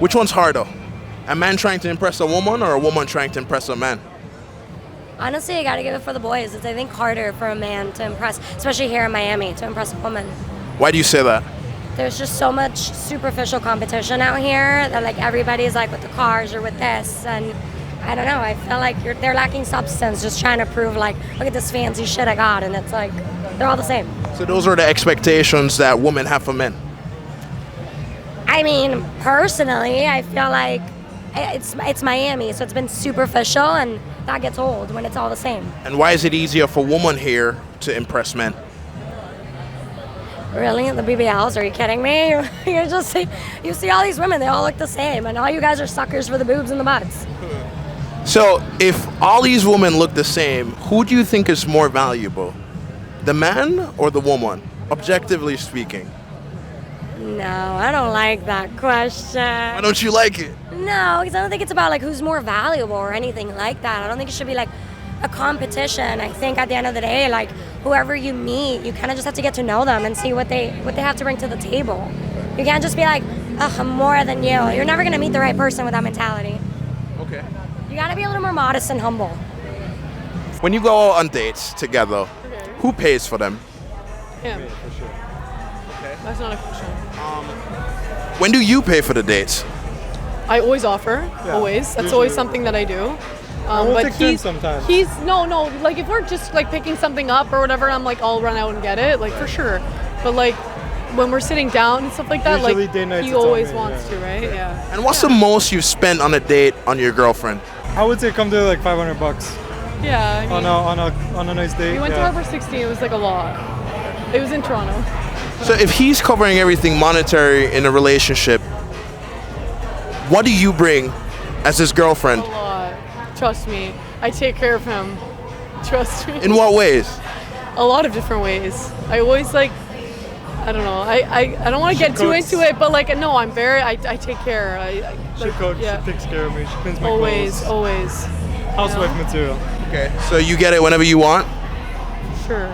Which one's harder? A man trying to impress a woman or a woman trying to impress a man? Honestly, I gotta give it for the boys. It's, I think, harder for a man to impress, especially here in Miami, to impress a woman. Why do you say that? There's just so much superficial competition out here that like everybody's like with the cars or with this, and I don't know. I feel like they're lacking substance, just trying to prove like, look at this fancy shit I got, and it's like they're all the same. So those are the expectations that women have for men. I mean, personally, I feel like it's Miami, so it's been superficial, and that gets old when it's all the same. And why is it easier for women here to impress men? Really? The BBLs? Are you kidding me? You're just you see all these women, they all look the same, and all you guys are suckers for the boobs and the butts. So if all these women look the same, who do you think is more valuable? The man or the woman, objectively speaking? No, I don't like that question. Why don't you like it? No, because I don't think it's about like who's more valuable or anything like that. I don't think it should be like a competition. I think at the end of the day, like whoever you meet, you kind of just have to get to know them and see what they have to bring to the table. You can't just be like, ugh, I'm more than you. You're never gonna meet the right person with that mentality. Okay. You gotta be a little more modest and humble. When you go on dates together, who pays for them? Yeah. For sure. That's not a question. When do you pay for the dates? I always offer. Yeah, Always. That's usually. always something that I do. We'll But take turns sometimes. he's no. Like if we're just like picking something up or whatever, I'm like I'll run out and get it, like for sure. But like when we're sitting down and stuff like that, Usually like day nights, he it's on always me, wants yeah. to, right? Yeah. And what's the most you've spent on a date on your girlfriend? I would say come to like $500 Yeah. I mean, on a nice date. we went to yeah. Harbor 16. It was like a lot. It was in Toronto. So if he's covering everything monetary in a relationship, what do you bring as his girlfriend? A lot. Trust me. I take care of him. Trust me. In what ways? A lot of different ways. I always like, I don't know. I don't want to get too cooks. into it, but like no, I take care. She like, cooks, yeah. she takes care of me, she cleans my Always, clothes. always. Housewife material. Okay. So you get it whenever you want? Sure.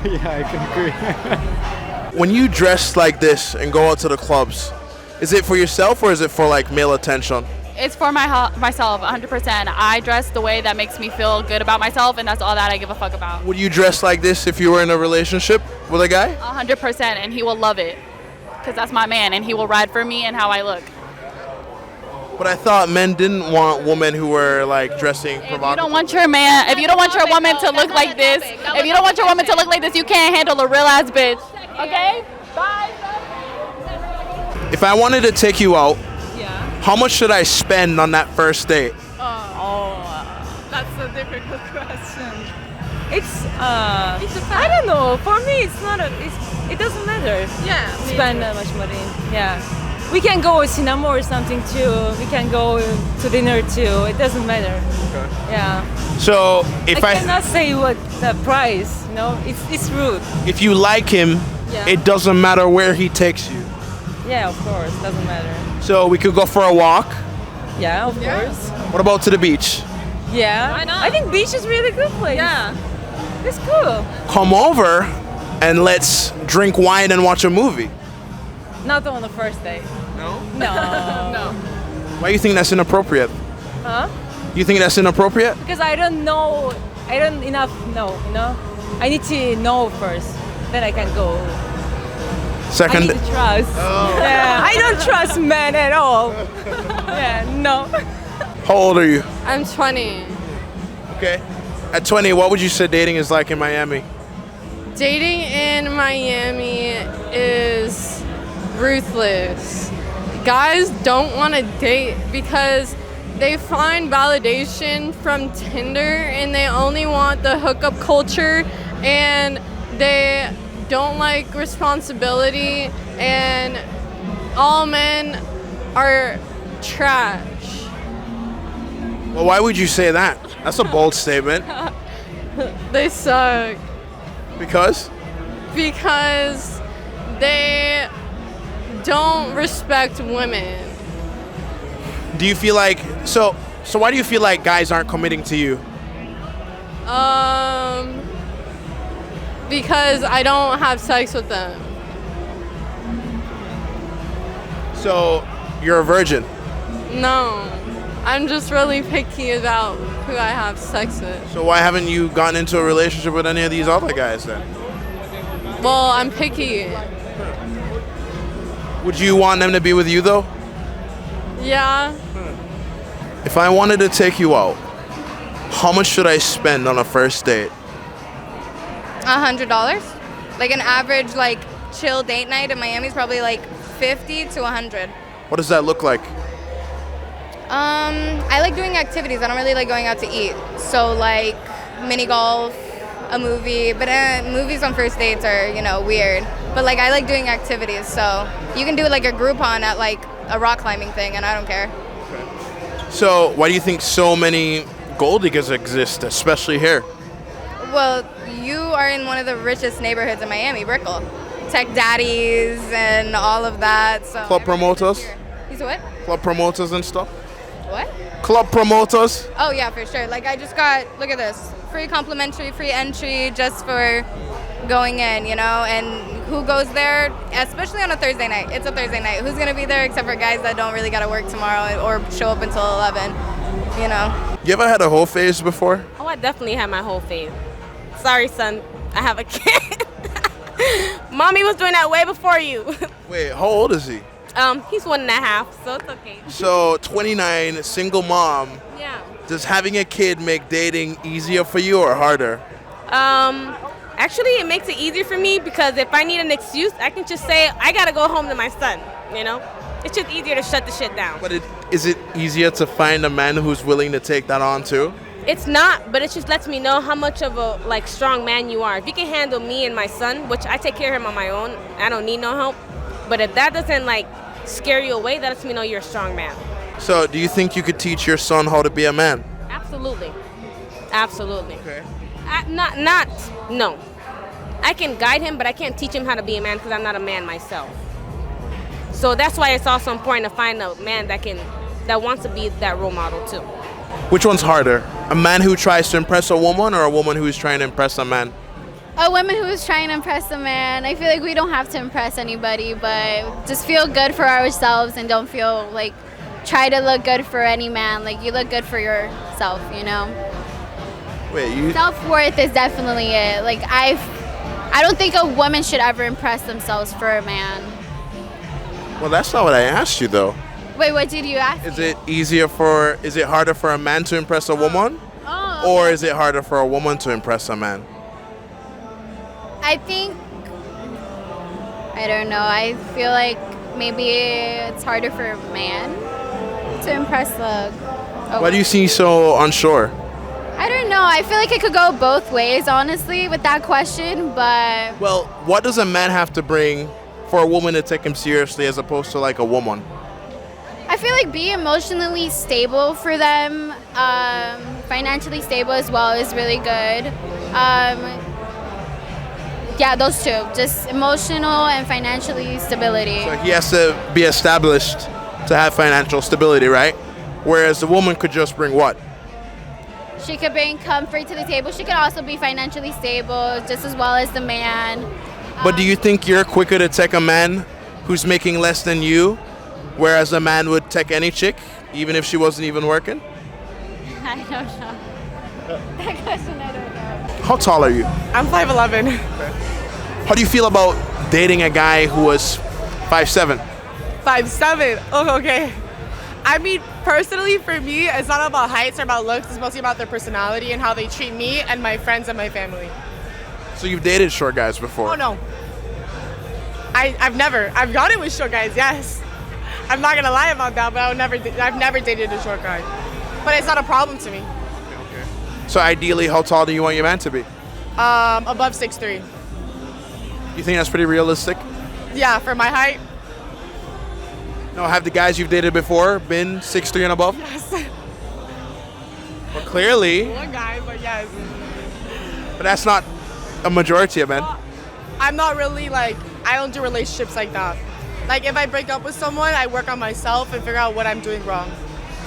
Yeah, I can agree. When you dress like this and go out to the clubs, is it for yourself or is it for like male attention? It's for myself, 100%. I dress the way that makes me feel good about myself, and that's all that I give a fuck about. Would you dress like this if you were in a relationship with a guy? 100%, and he will love it, because that's my man, and he will ride for me and how I look. But I thought men didn't want women who were like dressing If you provocative. don't want your man, if you don't want your woman to look like this, if you don't want your woman to look like this, you can't handle a real ass bitch. Okay? Bye. If I wanted to take you out, Yeah. how much should I spend on that first date? That's a difficult question. It's I don't know. For me, it's not it doesn't matter. Yeah. Spend that much money. Yeah. We can go to cinema or something too. We can go to dinner too. It doesn't matter. Okay. Yeah. So if I cannot say what the price. You know, it's rude. if you like him, Yeah. it doesn't matter where he takes you. Yeah, of course, doesn't matter. So we could go for a walk. Yeah, of course. What about to the beach? Yeah. Why not? I think beach is really good place. Yeah. It's cool. Come over and let's drink wine and watch a movie. Not on the first date. No? No. No. Why do you think that's inappropriate? Huh? You think that's inappropriate? Because I don't know. I don't enough know. You know. I need to know first. Then I can go. I Second. need to trust. Yeah. I don't trust men at all. Yeah. No. How old are you? I'm 20. Okay. At 20, what would you say dating is like in Miami? Dating in Miami is ruthless. Guys don't want to date because they find validation from Tinder and they only want the hookup culture and they don't like responsibility and all men are trash. Well, why would you say that? That's a bold statement. They suck Because? because they don't respect women. Do you feel like so why do you feel like guys aren't committing to you? Because I don't have sex with them. So you're a virgin. No. I'm just really picky about who I have sex with. So why haven't you gotten into a relationship with any of these other guys then? Well, I'm picky. Would you want them to be with you though? Yeah. If I wanted to take you out, how much should I spend on a first date? $100. Like an average like chill date night in Miami is probably like 50 to 100. What does that look like? I like doing activities. I don't really like going out to eat. So like mini golf, a movie, but movies on first dates are, weird. But like I like doing activities. So you can do like a Groupon at like a rock climbing thing and I don't care. So why do you think so many gold diggers exist, especially here? Well, you are in one of the richest neighborhoods in Miami, Brickell. Tech daddies and all of that. So Club promoters? You said what? Club promoters and stuff? What? Club promoters? Oh yeah, for sure. Like I just got, look at this, free complimentary, free entry just for going in, and who goes there, especially on a Thursday night. It's a Thursday night. Who's gonna be there except for guys that don't really gotta work tomorrow or show up until 11, You ever had a whole phase before? Oh, I definitely had my whole phase. Sorry, son, I have a kid. Mommy was doing that way before you. Wait, how old is he? He's 1.5, so it's okay. So 29, single mom. Yeah. Does having a kid make dating easier for you or harder? Actually, it makes it easier for me because if I need an excuse, I can just say, I gotta go home to my son, It's just easier to shut the shit down. But is it easier to find a man who's willing to take that on too? It's not, but it just lets me know how much of a strong man you are. If you can handle me and my son, which I take care of him on my own, I don't need no help. But if that doesn't scare you away, that lets me know you're a strong man. So do you think you could teach your son how to be a man? Absolutely. Absolutely. Okay. No. I can guide him, but I can't teach him how to be a man because I'm not a man myself. So that's why it's also important to find a man that wants to be that role model too. Which one's harder? A man who tries to impress a woman or a woman who's trying to impress a man? A woman who is trying to impress a man. I feel like we don't have to impress anybody, but just feel good for ourselves and don't feel try to look good for any man. You look good for yourself, Wait, Self-worth is definitely it. I don't think a woman should ever impress themselves for a man. Well, that's not what I asked you though. Wait, what did you ask? Is it harder for a man to impress a woman? Oh, okay. Or is it harder for a woman to impress a man? I think, I don't know. I feel like maybe it's harder for a man to impress Why do you seem so unsure? I don't know. I feel like it could go both ways, honestly, with that question, but... Well, what does a man have to bring for a woman to take him seriously as opposed to a woman? I feel like being emotionally stable for them, financially stable as well is really good. Yeah, those two. Just emotional and financially stability. So he has to be established to have financial stability, right? Whereas the woman could just bring what? She could bring comfort to the table. She could also be financially stable just as well as the man. But do you think you're quicker to take a man who's making less than you, whereas a man would take any chick, even if she wasn't even working? I don't know. That question, I don't know. How tall are you? I'm 5'11". How do you feel about dating a guy who was 5'7"? 5'7". Oh, okay. I mean, personally, for me, it's not about heights or about looks. It's mostly about their personality and how they treat me and my friends and my family. So you've dated short guys before? Oh, no. I've gone in with short guys, yes. I'm not going to lie about that, but I've never dated a short guy. But it's not a problem to me. Okay. So ideally, how tall do you want your man to be? Above 6'3". You think that's pretty realistic? Yeah, for my height. No, have the guys you've dated before been 6'3" and above? Yes. Well, clearly. One guy, but yes. But that's not a majority of men. Well, I'm not really I don't do relationships like that. If I break up with someone, I work on myself and figure out what I'm doing wrong.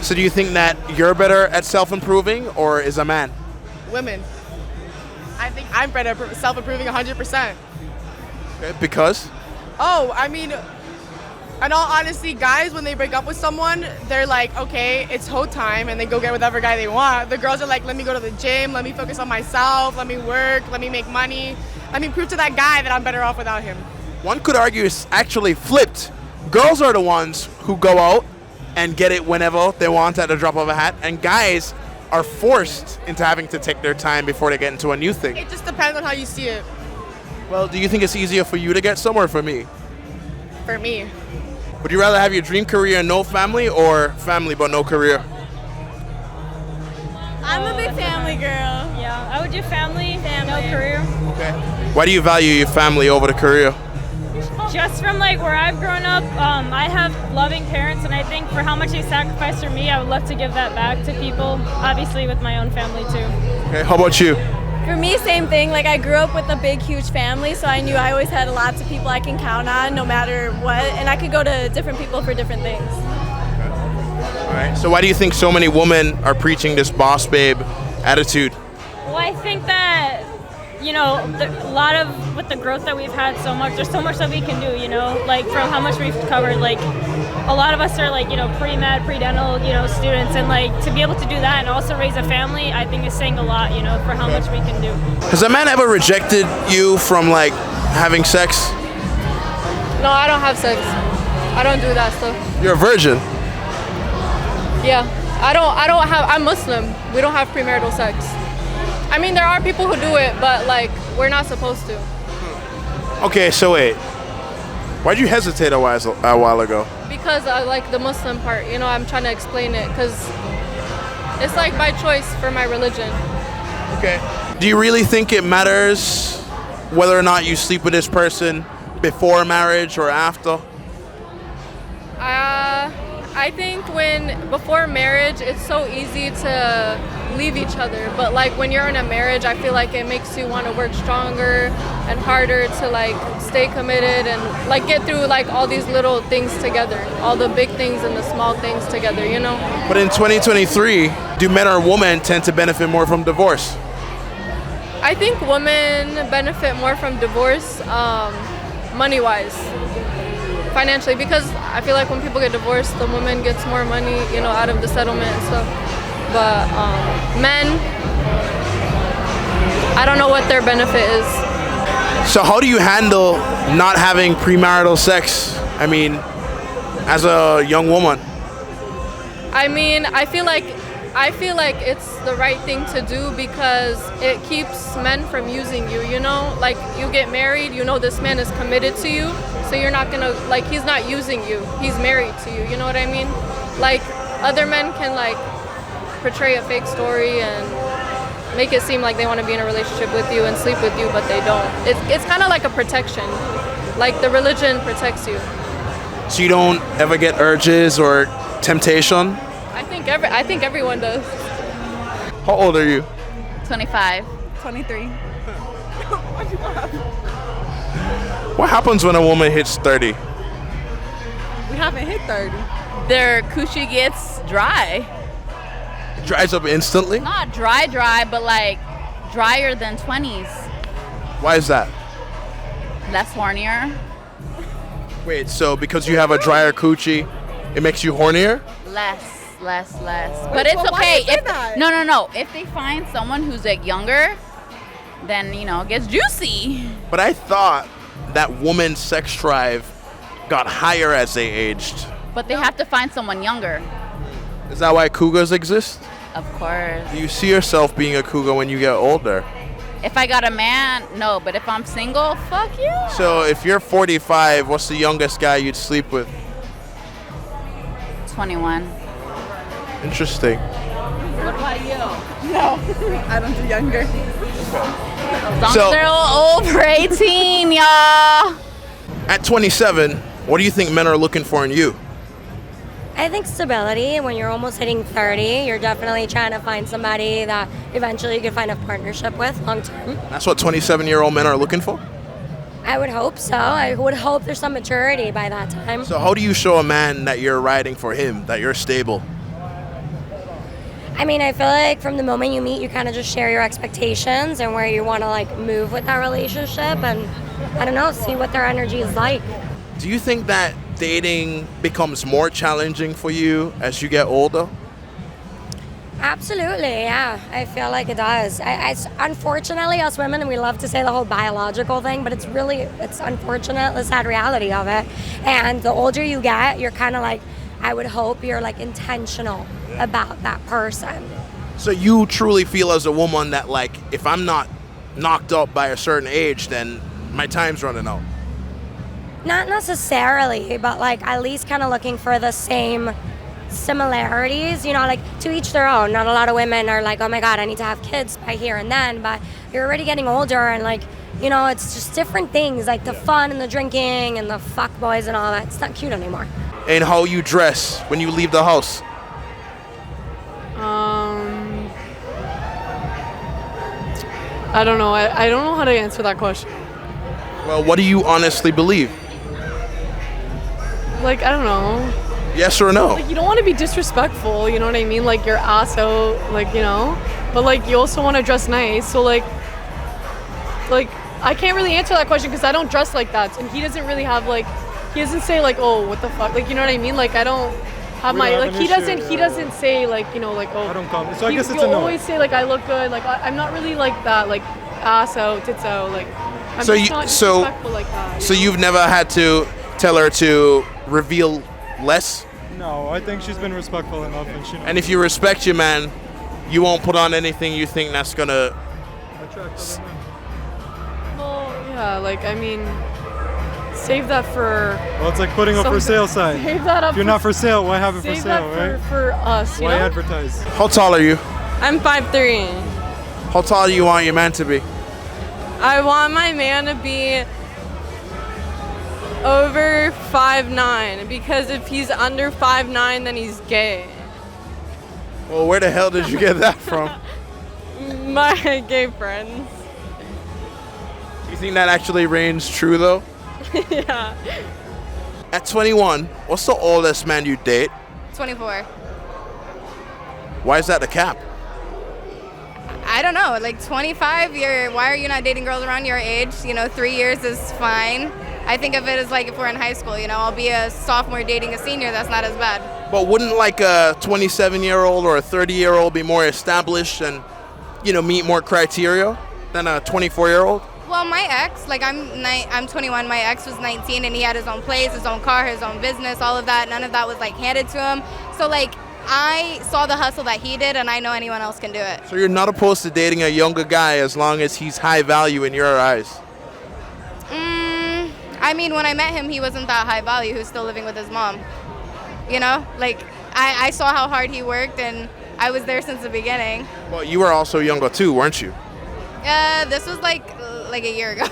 So do you think that you're better at self-improving or is a man? Women. I think I'm better at self-improving 100%. Okay, because? Oh, I mean, In all honesty, guys, when they break up with someone, they're like, okay, it's hoe time, and they go get whatever guy they want. The girls are like, let me go to the gym, let me focus on myself, let me work, let me make money, let me prove to that guy that I'm better off without him. One could argue it's actually flipped. Girls are the ones who go out and get it whenever they want at the drop of a hat, and guys are forced into having to take their time before they get into a new thing. It just depends on how you see it. Well, do you think it's easier for you to get some or for me? For me. Would you rather have your dream career and no family, or family but no career? I'm a big family girl. Yeah, I would do family, no career. Okay. Why do you value your family over the career? Just from like where I've grown up, I have loving parents, and I think for how much they sacrificed for me, I would love to give that back to people, obviously with my own family too. Okay, how about you? For me, same thing. Like I grew up with a big, huge family, so I knew I always had lots of people I can count on no matter what, and I could go to different people for different things. All right. So why do you think so many women are preaching this boss babe attitude? Well, I think that, you know, a lot of, with the growth that we've had so much, there's so much that we can do, you know, like from how much we've covered, like a lot of us are like, you know, pre-med, pre-dental, you know, students, and like to be able to do that and also raise a family, I think is saying a lot, you know, for how much we can do. Has a man ever rejected you from like having sex? No, I don't have sex. I don't do that stuff. You're a virgin. Yeah, I'm Muslim. We don't have premarital sex. I mean, there are people who do it, but like, we're not supposed to. Okay, so wait. Why'd you hesitate a while ago? Because I like the Muslim part, you know, I'm trying to explain it, because it's like by choice for my religion. Okay. Do you really think it matters whether or not you sleep with this person before marriage or after? I think before marriage, it's so easy to leave each other. But like when you're in a marriage, I feel like it makes you want to work stronger and harder to like stay committed and like get through like all these little things together, all the big things and the small things together, you know? But in 2023, do men or women tend to benefit more from divorce? I think women benefit more from divorce, money-wise. Financially, because I feel like when people get divorced, the woman gets more money, you know, out of the settlement and stuff. But men, I don't know what their benefit is. So how do you handle not having premarital sex? I mean, as a young woman. I mean, I feel like it's the right thing to do because it keeps men from using you, you know? Like, you get married, you know this man is committed to you, so you're not gonna, like, he's not using you, he's married to you, you know what I mean? Like, other men can, like, portray a fake story and make it seem like they want to be in a relationship with you and sleep with you, but they don't. It's kind of like a protection. Like, the religion protects you. So you don't ever get urges or temptation? I think everyone does. How old are you? 25. 23. What happens when a woman hits 30? We haven't hit 30. Their coochie gets dry. It dries up instantly? Not dry, but like drier than 20s. Why is that? Less hornier. Wait, so because you have a drier coochie, it makes you hornier? Less. But it's okay. No. If they find someone who's like younger, then, you know, it gets juicy. But I thought that woman's sex drive got higher as they aged. But they have to find someone younger. Is that why cougars exist? Of course. Do you see yourself being a cougar when you get older? If I got a man, no. But if I'm single, fuck yeah. So if you're 45, what's the youngest guy you'd sleep with? 21. Interesting. What about you? No, I don't do younger. As long as they're over 18, y'all. At 27, what do you think men are looking for in you? I think stability. When you're almost hitting 30, you're definitely trying to find somebody that eventually you can find a partnership with long term. That's what 27-year-old men are looking for? I would hope so. I would hope there's some maturity by that time. So how do you show a man that you're riding for him, that you're stable? I mean, I feel like from the moment you meet, you kind of just share your expectations and where you want to like move with that relationship, and I don't know, see what their energy is like. Do you think that dating becomes more challenging for you as you get older? Absolutely, yeah. I feel like it does. Unfortunately, us women, we love to say the whole biological thing, but it's unfortunate, the sad reality of it. And the older you get, you're kind of like, I would hope you're like intentional about that person. So you truly feel as a woman that like, if I'm not knocked up by a certain age, then my time's running out? Not necessarily, but like at least kind of looking for the same similarities, you know, like to each their own. Not a lot of women are like, oh my God, I need to have kids by here and then, but you're already getting older and like, you know, it's just different things, like the fun and the drinking and the fuck boys and all that. It's not cute anymore. And how you dress when you leave the house? I don't know. I don't know how to answer that question. Well, what do you honestly believe? Like, I don't know. Yes or no? Like, you don't want to be disrespectful, you know what I mean? Like, your ass out, like, you know? But, like, you also want to dress nice. So, like, I can't really answer that question because I don't dress like that. And he doesn't really have, like, he doesn't say, like, oh, what the fuck? Like, you know what I mean? Like, I don't have We my, don't like, have he an issue, doesn't, he doesn't say, like, you know, like, oh. I don't comment. So I guess it's He'll a no. always say, like, I look good. Like, I'm not really like that, like, ass out, tits out. Like, I'm just not disrespectful like that. So you've never had to tell her to reveal less? No, I think she's been respectful enough, and she knows. And if you respect your man, you won't put on anything you think that's gonna attract other men. Well, yeah, like, I mean, save that for. Well, it's like putting a for sale sign. Save that up. If you're not for sale, why have it for Save sale, that right? for us, you Why know? advertise? How tall are you? I'm 5'3". How tall do you want your man to be? I want my man to be over 5'9", because if he's under 5'9", then he's gay. Well, where the hell did you get that from? My gay friends. Do you think that actually reigns true though? Yeah. At 21, what's the oldest man you date? 24. Why is that the cap? I don't know, like 25, why are you not dating girls around your age? You know, 3 years is fine. I think of it as like if we're in high school, you know, I'll be a sophomore dating a senior, that's not as bad. But wouldn't like a 27-year-old or a 30-year-old be more established and, you know, meet more criteria than a 24-year-old? Well, my ex, like I'm 21, my ex was 19 and he had his own place, his own car, his own business, all of that. None of that was like handed to him. So like I saw the hustle that he did and I know anyone else can do it. So you're not opposed to dating a younger guy as long as he's high value in your eyes? I mean, when I met him, he wasn't that high value. He was still living with his mom. You know, like I saw how hard he worked and I was there since the beginning. Well, you were also younger too, weren't you? This was like a year ago.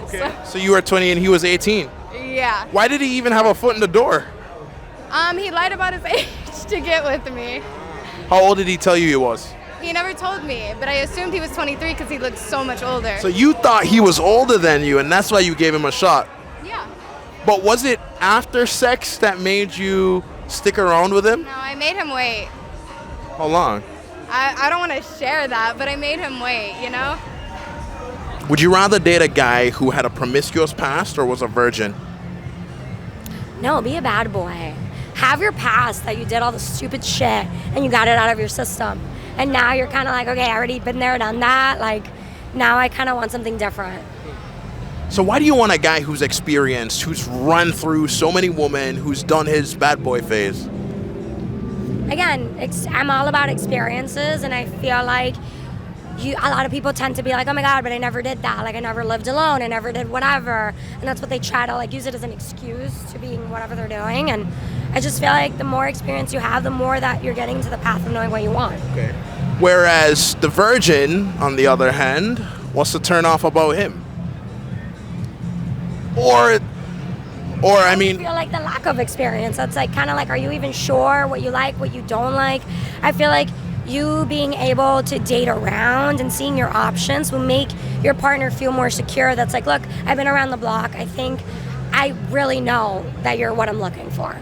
Okay. So you were 20 and he was 18? Yeah. Why did he even have a foot in the door? He lied about his age to get with me. How old did he tell you he was? He never told me, but I assumed he was 23 because he looked so much older. So you thought he was older than you and that's why you gave him a shot? Yeah. But was it after sex that made you stick around with him? No, I made him wait. How long? I don't want to share that, but I made him wait, you know? Would you rather date a guy who had a promiscuous past or was a virgin? No, be a bad boy. Have your past that you did all the stupid shit and you got it out of your system. And now you're kind of like, okay, I already been there, done that. Like, now I kind of want something different. So why do you want a guy who's experienced, who's run through so many women, who's done his bad boy phase? Again, I'm all about experiences, and I feel like a lot of people tend to be like, oh my God, but I never did that. Like, I never lived alone. I never did whatever. And that's what they try to like use it as an excuse to being whatever they're doing. And I just feel like the more experience you have, the more that you're getting to the path of knowing what you want. Okay. Whereas the virgin, on the other hand, what's the turn off about him? Or I mean, I feel like the lack of experience. That's like kind of like, are you even sure what you like, what you don't like? I feel like you being able to date around and seeing your options will make your partner feel more secure. That's like, look, I've been around the block. I think I really know that you're what I'm looking for.